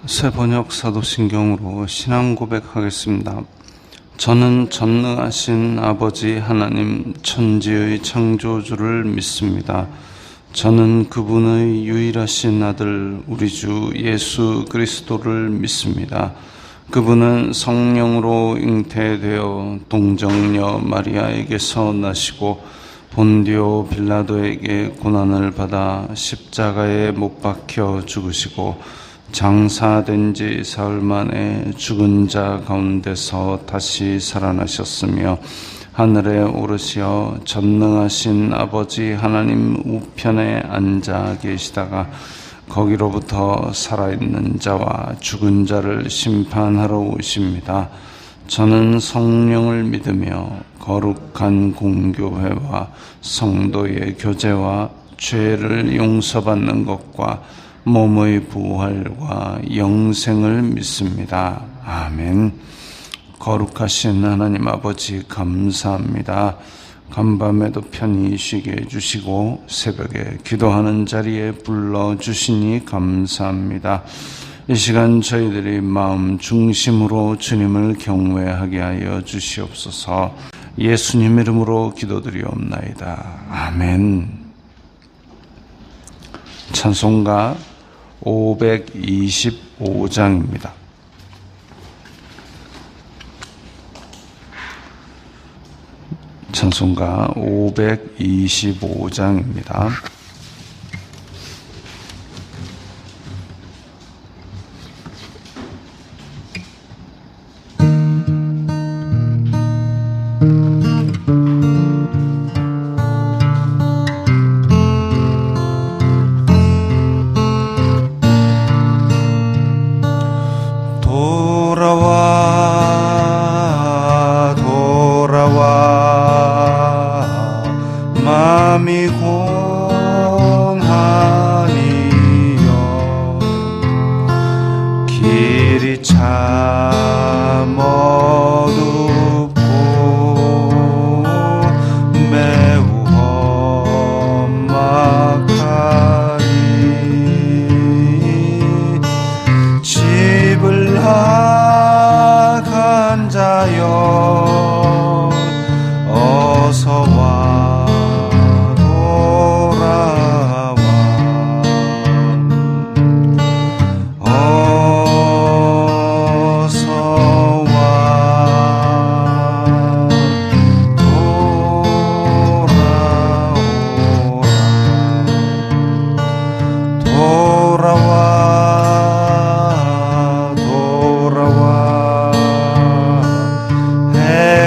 새 번역 사도신경으로 신앙 고백하겠습니다. 저는 전능하신 아버지 하나님 천지의 창조주를 믿습니다. 저는 그분의 유일하신 아들 우리 주 예수 그리스도를 믿습니다. 그분은 성령으로 잉태되어 동정녀 마리아에게서 나시고 본디오 빌라도에게 고난을 받아 십자가에 못 박혀 죽으시고 장사된 지 사흘 만에 죽은 자 가운데서 다시 살아나셨으며 하늘에 오르시어 전능하신 아버지 하나님 우편에 앉아 계시다가 거기로부터 살아있는 자와 죽은 자를 심판하러 오십니다. 저는 성령을 믿으며 거룩한 공교회와 성도의 교제와 죄를 용서받는 것과 몸의 부활과 영생을 믿습니다. 아멘. 거룩하신 하나님 아버지 감사합니다. 간밤에도 편히 쉬게 해주시고 새벽에 기도하는 자리에 불러주시니 감사합니다. 이 시간 저희들이 마음 중심으로 주님을 경외하게 하여 주시옵소서. 예수님 이름으로 기도드리옵나이다. 아멘. 찬송가 525장입니다. 찬송가 525장입니다. 마음이 공하니여 길이 참 어둡고 매우 험악하니 집을 나간 자여 어서와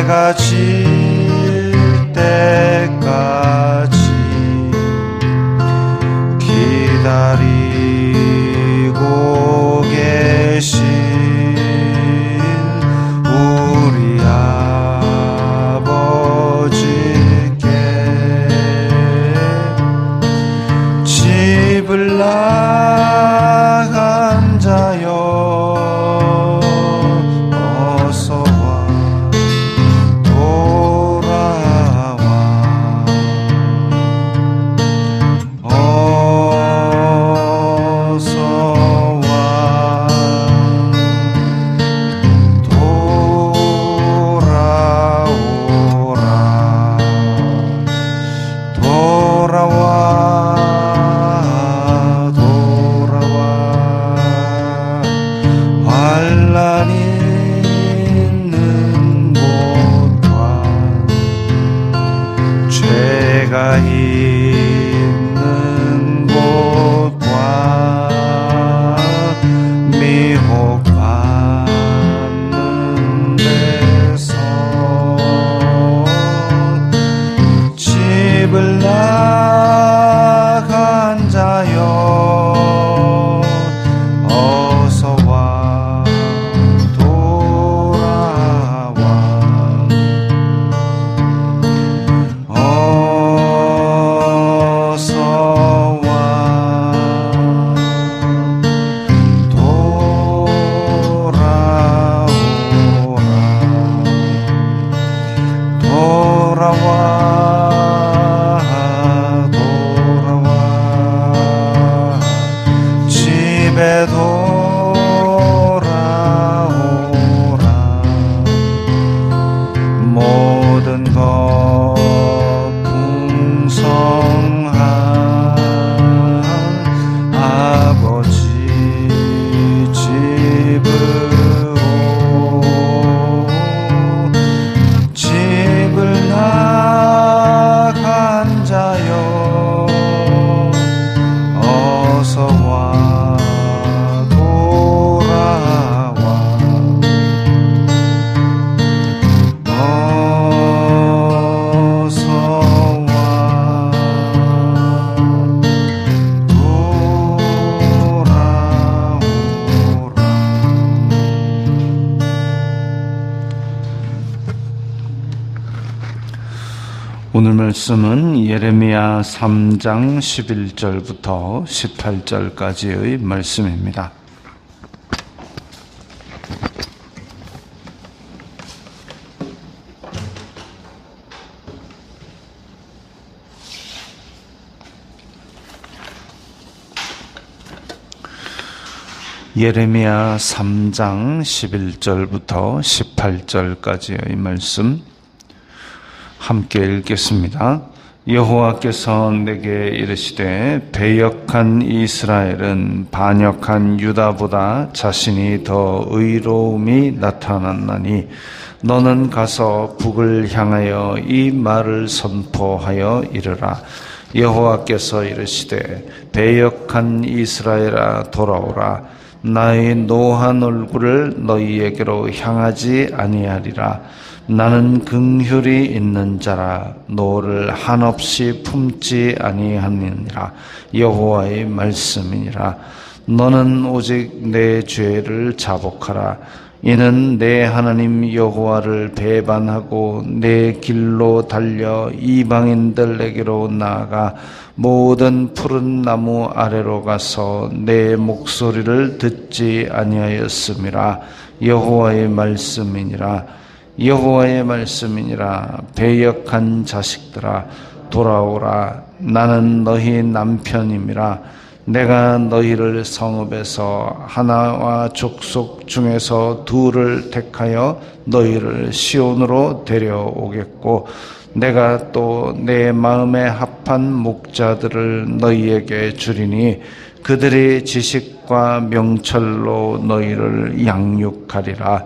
해가 질 때까지 기다리고 계신 우리 아버지께 집을 나간 자여 어서와 환난 있는 곳과 죄가 있는 곳과 미혹받는 데서 집을 나간 자여 어서와 돌아와 오늘 말씀은 예레미야 3장 11절부터 18절까지의 말씀입니다. 예레미야 3장 11절부터 18절까지의 말씀 함께 읽겠습니다. 여호와께서 내게 이르시되 배역한 이스라엘은 반역한 유다보다 자신이 더 의로움이 나타났나니 너는 가서 북을 향하여 이 말을 선포하여 이르라. 여호와께서 이르시되 배역한 이스라엘아 돌아오라. 나의 노한 얼굴을 너희에게로 향하지 아니하리라. 나는 긍휼이 있는 자라 노를 한없이 품지 아니하느니라. 여호와의 말씀이니라. 너는 오직 내 죄를 자복하라. 이는 내 하나님 여호와를 배반하고 내 길로 달려 이방인들에게로 나아가 모든 푸른 나무 아래로 가서 내 목소리를 듣지 아니하였음이라. 여호와의 말씀이니라. 여호와의 말씀이니라. 배역한 자식들아 돌아오라. 나는 너희 남편임이라. 내가 너희를 성읍에서 하나와 족속 중에서 둘을 택하여 너희를 시온으로 데려오겠고 내가 또 내 마음에 합한 목자들을 너희에게 주리니 그들이 지식과 명철로 너희를 양육하리라.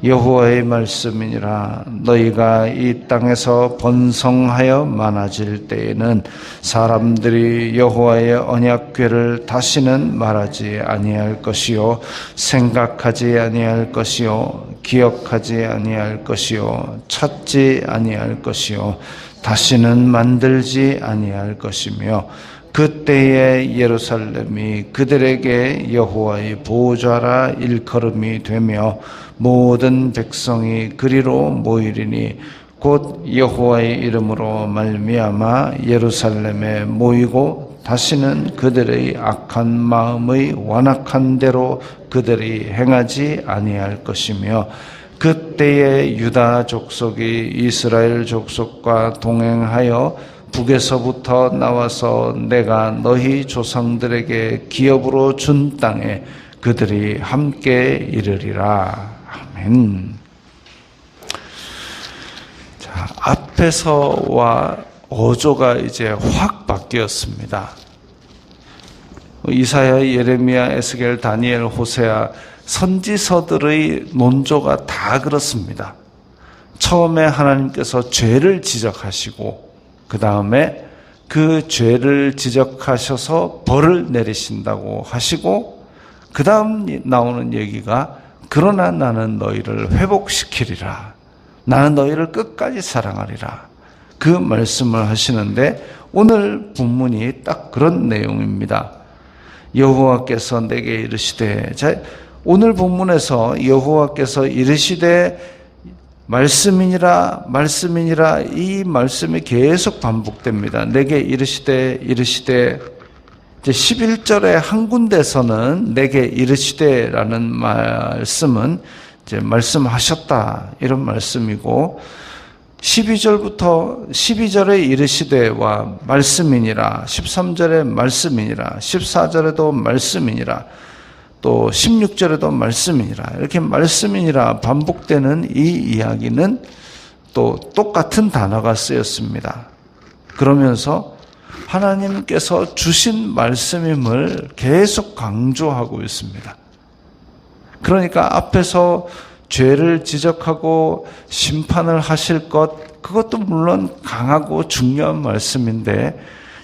여호와의 말씀이니라. 너희가 이 땅에서 번성하여 많아질 때에는 사람들이 여호와의 언약궤를 다시는 말하지 아니할 것이요 생각하지 아니할 것이요 기억하지 아니할 것이요 찾지 아니할 것이요 다시는 만들지 아니할 것이며 그때에 예루살렘이 그들에게 여호와의 보좌라 일컬음이 되며 모든 백성이 그리로 모이리니 곧 여호와의 이름으로 말미암아 예루살렘에 모이고 다시는 그들의 악한 마음의 완악한 대로 그들이 행하지 아니할 것이며 그때에 유다 족속이 이스라엘 족속과 동행하여 북에서부터 나와서 내가 너희 조상들에게 기업으로 준 땅에 그들이 함께 이르리라. 아멘. 자, 앞에서와 어조가 이제 확 바뀌었습니다. 이사야, 예레미야, 에스겔, 다니엘, 호세아 선지서들의 논조가 다 그렇습니다. 처음에 하나님께서 죄를 지적하시고 그 다음에 그 죄를 지적하셔서 벌을 내리신다고 하시고 그 다음 나오는 얘기가 그러나 나는 너희를 회복시키리라. 나는 너희를 끝까지 사랑하리라. 그 말씀을 하시는데 오늘 본문이 딱 그런 내용입니다. 여호와께서 내게 이르시되, 자, 오늘 본문에서 여호와께서 이르시되 말씀이니라 말씀이니라 이 말씀이 계속 반복됩니다. 내게 이르시되 이제 11절에 한 군데서는 내게 이르시되라는 말씀은 이제 말씀하셨다 이런 말씀이고 12절에 이르시되와 말씀이니라 13절에 말씀이니라 14절에도 말씀이니라 또 16절에도 말씀이니라 이렇게 말씀이니라 반복되는 이 이야기는 또 똑같은 단어가 쓰였습니다. 그러면서 하나님께서 주신 말씀임을 계속 강조하고 있습니다. 그러니까 앞에서 죄를 지적하고 심판을 하실 것 그것도 물론 강하고 중요한 말씀인데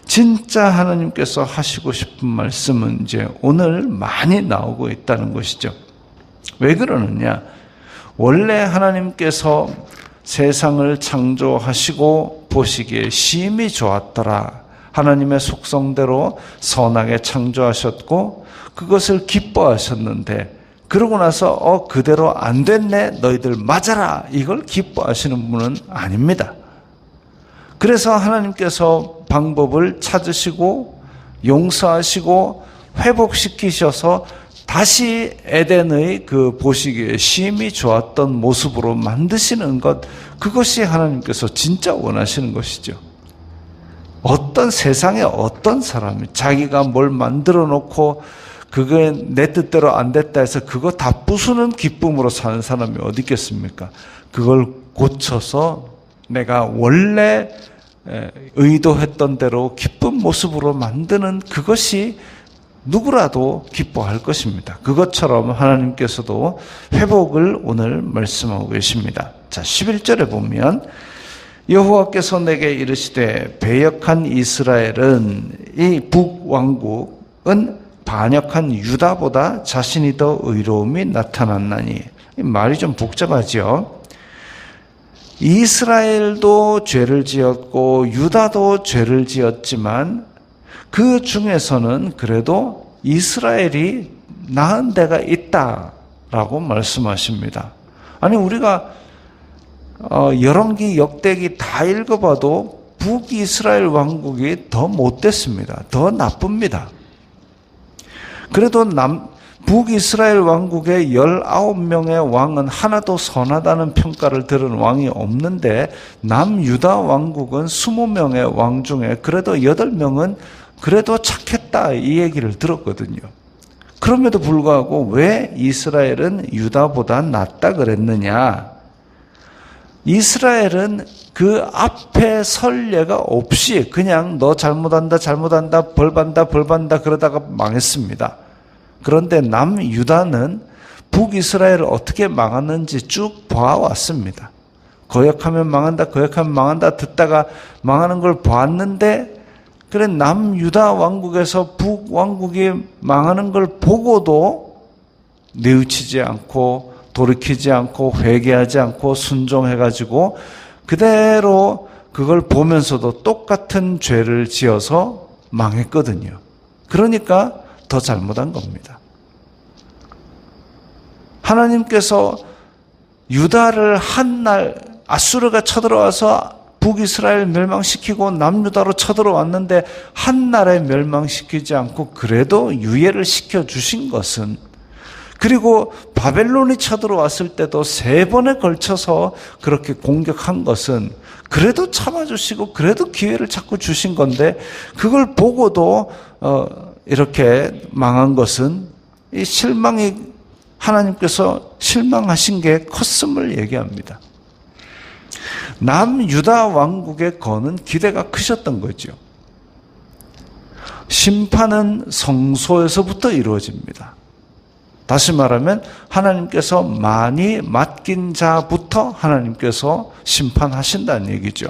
진짜 하나님께서 하시고 싶은 말씀은 이제 오늘 많이 나오고 있다는 것이죠. 왜 그러느냐? 원래 하나님께서 세상을 창조하시고 보시기에 심히 좋았더라. 하나님의 속성대로 선하게 창조하셨고 그것을 기뻐하셨는데 그러고 나서 그대로 안 됐네 너희들 맞아라 이걸 기뻐하시는 분은 아닙니다. 그래서 하나님께서 방법을 찾으시고 용서하시고 회복시키셔서 다시 에덴의 그 보시기에 심히 좋았던 모습으로 만드시는 것, 그것이 하나님께서 진짜 원하시는 것이죠. 어떤 세상에 어떤 사람이 자기가 뭘 만들어 놓고 그게 내 뜻대로 안 됐다 해서 그거 다 부수는 기쁨으로 사는 사람이 어디 있겠습니까? 그걸 고쳐서 내가 원래 의도했던 대로 기쁜 모습으로 만드는 그것이 누구라도 기뻐할 것입니다. 그것처럼 하나님께서도 회복을 오늘 말씀하고 계십니다. 자, 11절에 보면 여호와께서 내게 이르시되 배역한 이스라엘은, 이 북왕국은 반역한 유다보다 자신이 더 의로움이 나타났나니. 이 말이 좀 복잡하죠. 이스라엘도 죄를 지었고 유다도 죄를 지었지만 그 중에서는 그래도 이스라엘이 나은 데가 있다라고 말씀하십니다. 아니, 우리가 열왕기, 역대기 다 읽어봐도 북이스라엘 왕국이 더 못됐습니다. 더 나쁩니다. 그래도 북이스라엘 왕국의 19명의 왕은 하나도 선하다는 평가를 들은 왕이 없는데, 남유다 왕국은 20명의 왕 중에 그래도 8명은 그래도 착했다, 이 얘기를 들었거든요. 그럼에도 불구하고 왜 이스라엘은 유다보다 낫다 그랬느냐? 이스라엘은 그 앞에 선례가 없이 그냥 너 잘못한다 벌받는다 그러다가 망했습니다. 그런데 남유다는 북이스라엘을 어떻게 망했는지 쭉 봐왔습니다. 거역하면 망한다 듣다가 망하는 걸 봤는데, 그래 남유다 왕국에서 북왕국이 망하는 걸 보고도 뉘우치지 않고 돌이키지 않고 회개하지 않고 순종해가지고 그대로 그걸 보면서도 똑같은 죄를 지어서 망했거든요. 그러니까 더 잘못한 겁니다. 하나님께서 유다를 한날 아수르가 쳐들어와서 북이스라엘 멸망시키고 남유다로 쳐들어왔는데 한날에 멸망시키지 않고 그래도 유예를 시켜주신 것은, 그리고 바벨론이 쳐들어왔을 때도 3번에 걸쳐서 그렇게 공격한 것은 그래도 참아주시고 그래도 기회를 자꾸 주신 건데, 그걸 보고도 이렇게 망한 것은 이 실망이, 하나님께서 실망하신 게 컸음을 얘기합니다. 남유다 왕국의 거는 기대가 크셨던 거죠. 심판은 성소에서부터 이루어집니다. 다시 말하면 하나님께서 많이 맡긴 자부터 하나님께서 심판하신다는 얘기죠.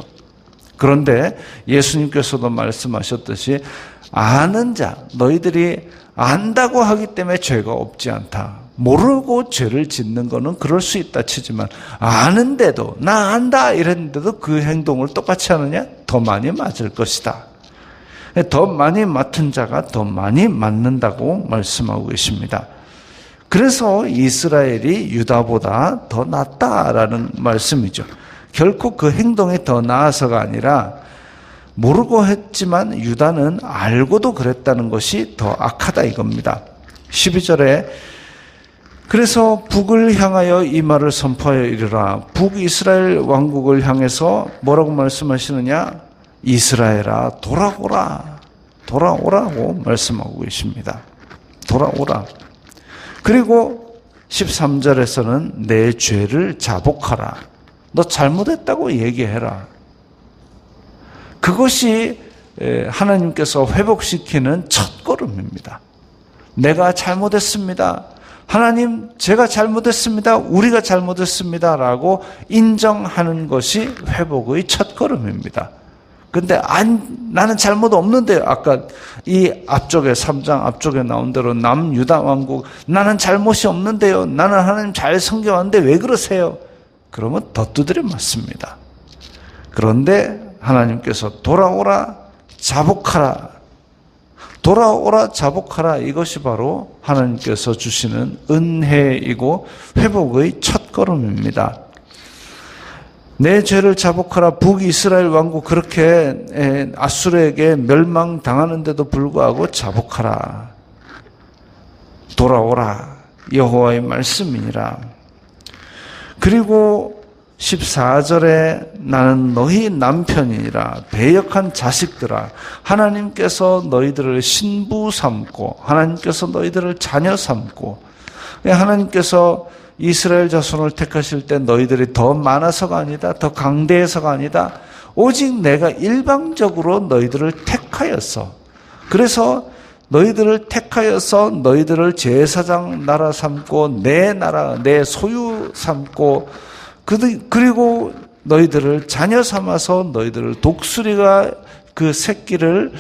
그런데 예수님께서도 말씀하셨듯이 아는 자, 너희들이 안다고 하기 때문에 죄가 없지 않다. 모르고 죄를 짓는 거는 그럴 수 있다 치지만, 아는데도 나 안다 이랬는데도 그 행동을 똑같이 하느냐? 더 많이 맞을 것이다. 더 많이 맡은 자가 더 많이 맞는다고 말씀하고 계십니다. 그래서 이스라엘이 유다보다 더 낫다라는 말씀이죠. 결코 그 행동이 더 나아서가 아니라 모르고 했지만 유다는 알고도 그랬다는 것이 더 악하다 이겁니다. 12절에 그래서 북을 향하여 이 말을 선포하여 이르라. 북이스라엘 왕국을 향해서 뭐라고 말씀하시느냐? 이스라엘아 돌아오라고 말씀하고 계십니다. 돌아오라. 그리고 13절에서는 내 죄를 자복하라. 너 잘못했다고 얘기해라. 그것이 하나님께서 회복시키는 첫걸음입니다. 내가 잘못했습니다. 하나님, 제가 잘못했습니다. 우리가 잘못했습니다. 라고 인정하는 것이 회복의 첫걸음입니다. 근데 나는 잘못 없는데, 아까 이 앞쪽에 3장 앞쪽에 나온 대로 남유다 왕국, 나는 잘못이 없는데요. 나는 하나님 잘 섬겨왔는데 왜 그러세요? 그러면 더 두드려 맞습니다. 그런데 하나님께서 돌아오라, 자복하라. 돌아오라, 자복하라. 이것이 바로 하나님께서 주시는 은혜이고 회복의 첫걸음입니다. 내 죄를 자복하라. 북이스라엘 왕국 그렇게 아수르에게 멸망당하는데도 불구하고 자복하라. 돌아오라. 여호와의 말씀이니라. 그리고 14절에 나는 너희 남편이니라. 배역한 자식들아, 하나님께서 너희들을 신부 삼고 하나님께서 너희들을 자녀 삼고, 하나님께서 이스라엘 자손을 택하실 때 너희들이 더 많아서가 아니다, 더 강대해서가 아니다, 오직 내가 일방적으로 너희들을 택하였어. 그래서 너희들을 택하여서 너희들을 제사장 나라 삼고 내 나라, 내 소유 삼고, 그리고 너희들을 자녀 삼아서 너희들을 독수리가 그 새끼를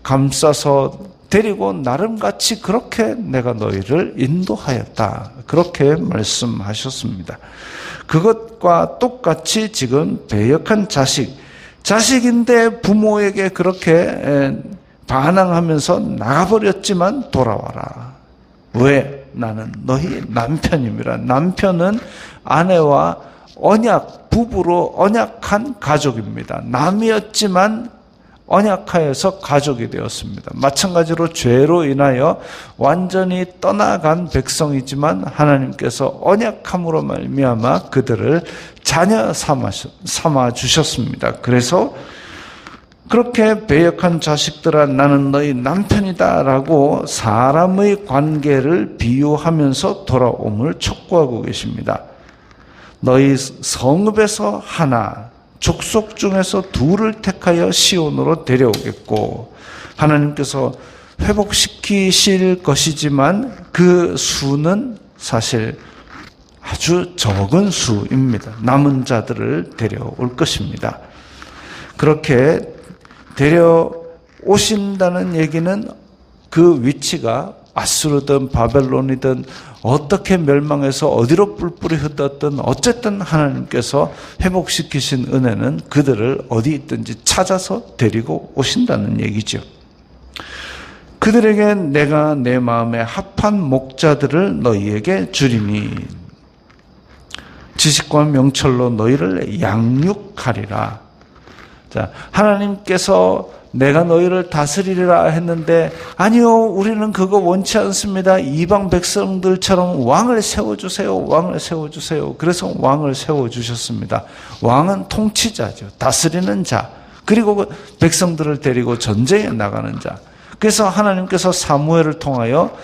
감싸서 데리고 나름같이 그렇게 내가 너희를 인도하였다. 그렇게 말씀하셨습니다. 그것과 똑같이 지금 배역한 자식인데 부모에게 그렇게 반항하면서 나가버렸지만 돌아와라. 왜? 나는 너희 남편임이라. 남편은 아내와 부부로 언약한 가족입니다. 남이었지만 언약하여서 가족이 되었습니다. 마찬가지로 죄로 인하여 완전히 떠나간 백성이지만 하나님께서 언약함으로 말미암아 그들을 자녀 삼아 주셨습니다. 그래서 그렇게 배역한 자식들아, 나는 너희 남편이다 라고 사람의 관계를 비유하면서 돌아옴을 촉구하고 계십니다. 너희 성읍에서 하나, 족속 중에서 둘을 택하여 시온으로 데려오겠고, 하나님께서 회복시키실 것이지만 그 수는 사실 아주 적은 수입니다. 남은 자들을 데려올 것입니다. 그렇게 데려오신다는 얘기는 그 위치가 아수르든 바벨론이든 어떻게 멸망해서 어디로 뿔뿔이 흩었든 어쨌든 하나님께서 회복시키신 은혜는 그들을 어디 있든지 찾아서 데리고 오신다는 얘기죠. 그들에게 내가 내 마음에 합한 목자들을 너희에게 주리니 지식과 명철로 너희를 양육하리라. 자, 하나님께서 내가 너희를 다스리리라 했는데, 아니요, 우리는 그거 원치 않습니다. 이방 백성들처럼 왕을 세워주세요. 왕을 세워주세요. 그래서 왕을 세워주셨습니다. 왕은 통치자죠. 다스리는 자. 그리고 백성들을 데리고 전쟁에 나가는 자. 그래서 하나님께서 사무엘을 통하여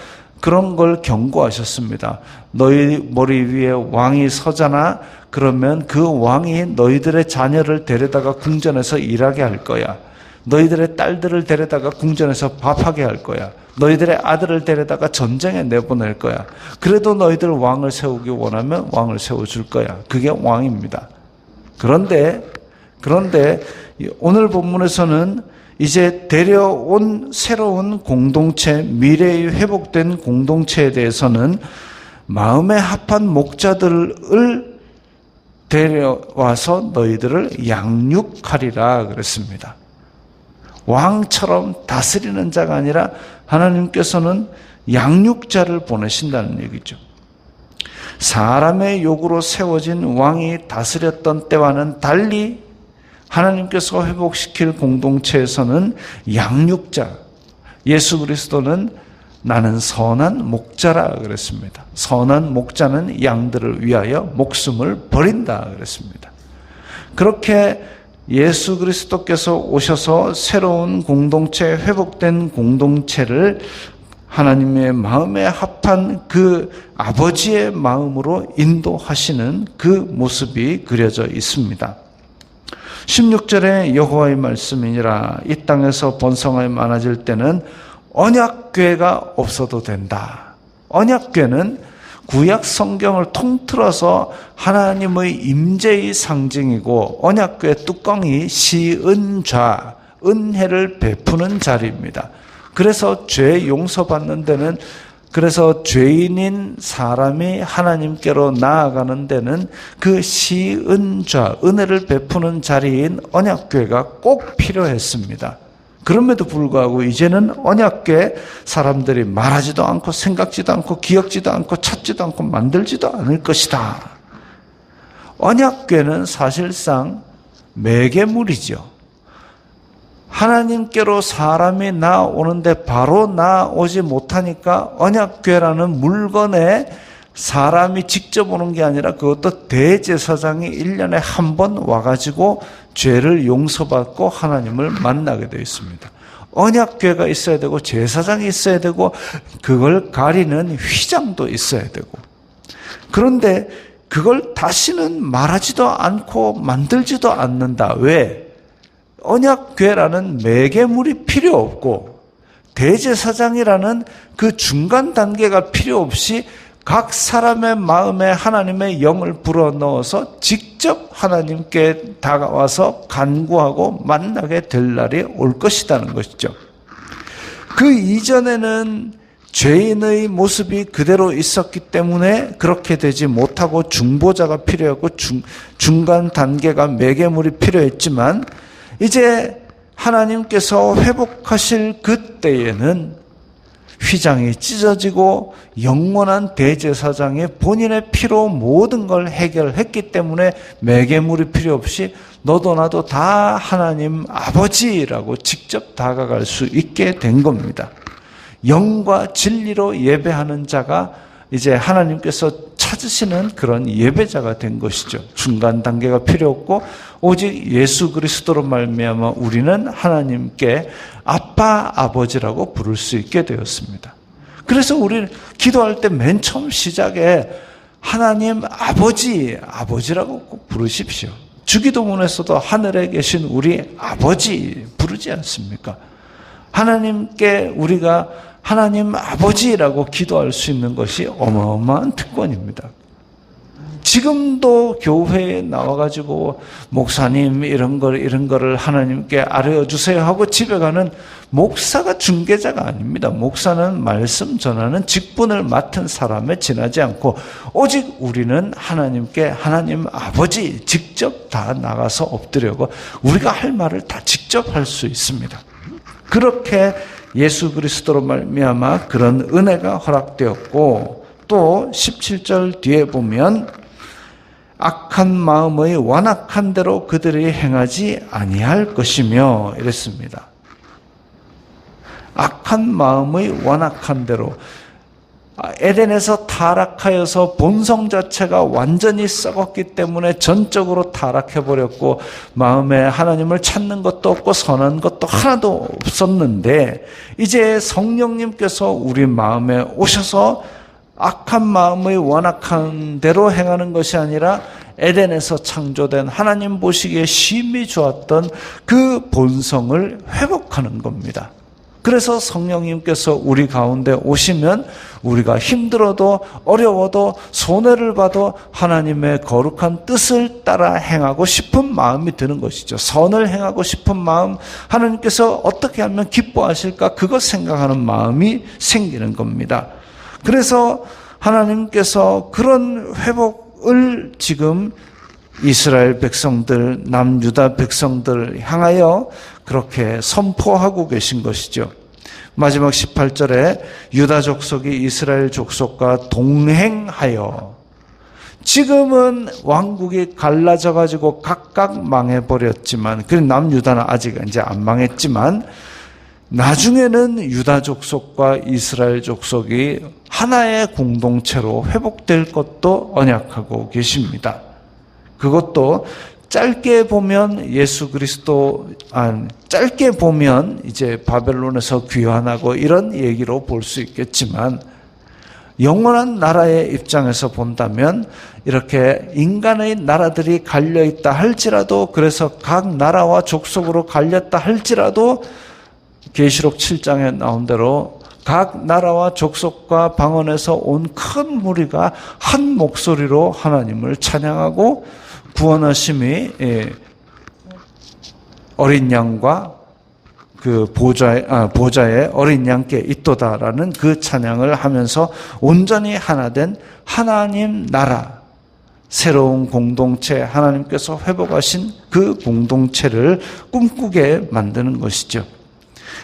그런 걸 경고하셨습니다. 너희 머리 위에 왕이 서잖아. 그러면 그 왕이 너희들의 자녀를 데려다가 궁전에서 일하게 할 거야. 너희들의 딸들을 데려다가 궁전에서 밥하게 할 거야. 너희들의 아들을 데려다가 전쟁에 내보낼 거야. 그래도 너희들 왕을 세우기 원하면 왕을 세워줄 거야. 그게 왕입니다. 그런데 오늘 본문에서는 이제 데려온 새로운 공동체, 미래의 회복된 공동체에 대해서는 마음에 합한 목자들을 데려와서 너희들을 양육하리라 그랬습니다. 왕처럼 다스리는 자가 아니라 하나님께서는 양육자를 보내신다는 얘기죠. 사람의 요구로 세워진 왕이 다스렸던 때와는 달리 하나님께서 회복시킬 공동체에서는 양육자, 예수 그리스도는 나는 선한 목자라 그랬습니다. 선한 목자는 양들을 위하여 목숨을 버린다 그랬습니다. 그렇게 예수 그리스도께서 오셔서 새로운 공동체, 회복된 공동체를 하나님의 마음에 합한 그 아버지의 마음으로 인도하시는 그 모습이 그려져 있습니다. 16절에 여호와의 말씀이니라. 이 땅에서 번성하여 많아질 때는 언약궤가 없어도 된다. 언약궤는 구약 성경을 통틀어서 하나님의 임재의 상징이고, 언약궤 뚜껑이 시은좌, 은혜를 베푸는 자리입니다. 그래서 죄 용서받는 데는, 그래서 죄인인 사람이 하나님께로 나아가는 데는 그 시은좌, 은혜를 베푸는 자리인 언약궤가 꼭 필요했습니다. 그럼에도 불구하고 이제는 언약궤 사람들이 말하지도 않고 생각지도 않고 기억지도 않고 찾지도 않고 만들지도 않을 것이다. 언약궤는 사실상 매개물이죠. 하나님께로 사람이 나오는데 바로 나오지 못하니까 언약궤라는 물건에 사람이 직접 오는 게 아니라 그것도 대제사장이 1년에 한 번 와가지고 죄를 용서받고 하나님을 만나게 되어 있습니다. 언약궤가 있어야 되고 제사장이 있어야 되고 그걸 가리는 휘장도 있어야 되고, 그런데 그걸 다시는 말하지도 않고 만들지도 않는다. 왜? 언약궤라는 매개물이 필요 없고 대제사장이라는 그 중간 단계가 필요 없이 각 사람의 마음에 하나님의 영을 불어넣어서 직접 하나님께 다가와서 간구하고 만나게 될 날이 올 것이라는 것이죠. 그 이전에는 죄인의 모습이 그대로 있었기 때문에 그렇게 되지 못하고 중보자가 필요했고 중간 단계가 매개물이 필요했지만, 이제 하나님께서 회복하실 그때에는 휘장이 찢어지고 영원한 대제사장이 본인의 피로 모든 걸 해결했기 때문에 매개물이 필요 없이 너도 나도 다 하나님 아버지라고 직접 다가갈 수 있게 된 겁니다. 영과 진리로 예배하는 자가 이제 하나님께서 찾으시는 그런 예배자가 된 것이죠. 중간 단계가 필요 없고 오직 예수 그리스도로 말미암아 우리는 하나님께 아빠, 아버지라고 부를 수 있게 되었습니다. 그래서 우리 기도할 때 맨 처음 시작에 하나님 아버지, 아버지라고 꼭 부르십시오. 주기도문에서도 하늘에 계신 우리 아버지 부르지 않습니까? 하나님께 우리가 하나님 아버지라고 기도할 수 있는 것이 어마어마한 특권입니다. 지금도 교회에 나와가지고 목사님 이런 거를 하나님께 알려주세요 하고 집에 가는 목사가 중개자가 아닙니다. 목사는 말씀 전하는 직분을 맡은 사람에 지나지 않고 오직 우리는 하나님께 하나님 아버지 직접 다 나가서 엎드려고 우리가 할 말을 다 직접 할 수 있습니다. 그렇게 예수 그리스도로 말미암아 그런 은혜가 허락되었고, 또 17절 뒤에 보면 악한 마음의 완악한 대로 그들이 행하지 아니할 것이며 이랬습니다. 악한 마음의 완악한 대로, 에덴에서 타락하여서 본성 자체가 완전히 썩었기 때문에 전적으로 타락해버렸고 마음에 하나님을 찾는 것도 없고 선한 것도 하나도 없었는데, 이제 성령님께서 우리 마음에 오셔서 악한 마음의 완악한 대로 행하는 것이 아니라 에덴에서 창조된 하나님 보시기에 심히 좋았던 그 본성을 회복하는 겁니다. 그래서 성령님께서 우리 가운데 오시면 우리가 힘들어도 어려워도 손해를 봐도 하나님의 거룩한 뜻을 따라 행하고 싶은 마음이 드는 것이죠. 선을 행하고 싶은 마음, 하나님께서 어떻게 하면 기뻐하실까 그것 생각하는 마음이 생기는 겁니다. 그래서 하나님께서 그런 회복을 지금 이스라엘 백성들, 남유다 백성들을 향하여 그렇게 선포하고 계신 것이죠. 마지막 18절에 유다 족속이 이스라엘 족속과 동행하여, 지금은 왕국이 갈라져 가지고 각각 망해버렸지만, 그 남유다는 아직 이제 안 망했지만 나중에는 유다 족속과 이스라엘 족속이 하나의 공동체로 회복될 것도 언약하고 계십니다. 그것도 짧게 보면 예수 그리스도, 짧게 보면 이제 바벨론에서 귀환하고 이런 얘기로 볼 수 있겠지만, 영원한 나라의 입장에서 본다면 이렇게 인간의 나라들이 갈려있다 할지라도, 그래서 각 나라와 족속으로 갈렸다 할지라도 계시록 7장에 나온 대로 각 나라와 족속과 방언에서 온 큰 무리가 한 목소리로 하나님을 찬양하고 구원하심이 어린 양과 그 보좌의 어린 양께 있도다라는 그 찬양을 하면서 온전히 하나 된 하나님 나라, 새로운 공동체, 하나님께서 회복하신 그 공동체를 꿈꾸게 만드는 것이죠.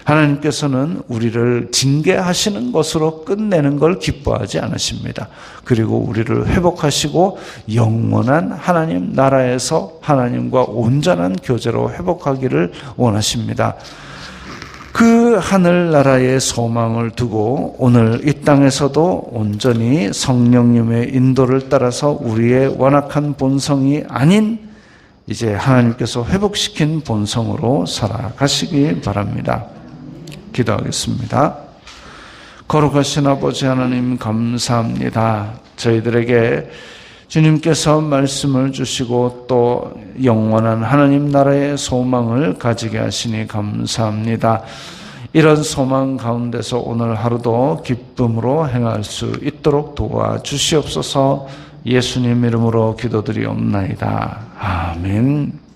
하나님께서는 우리를 징계하시는 것으로 끝내는 걸 기뻐하지 않으십니다. 그리고 우리를 회복하시고 영원한 하나님 나라에서 하나님과 온전한 교제로 회복하기를 원하십니다. 그 하늘나라의 소망을 두고 오늘 이 땅에서도 온전히 성령님의 인도를 따라서 우리의 완악한 본성이 아닌 이제 하나님께서 회복시킨 본성으로 살아가시기 바랍니다. 기도하겠습니다. 거룩하신 아버지 하나님 감사합니다. 저희들에게 주님께서 말씀을 주시고 또 영원한 하나님 나라의 소망을 가지게 하시니 감사합니다. 이런 소망 가운데서 오늘 하루도 기쁨으로 행할 수 있도록 도와주시옵소서. 예수님 이름으로 기도드리옵나이다. 아멘.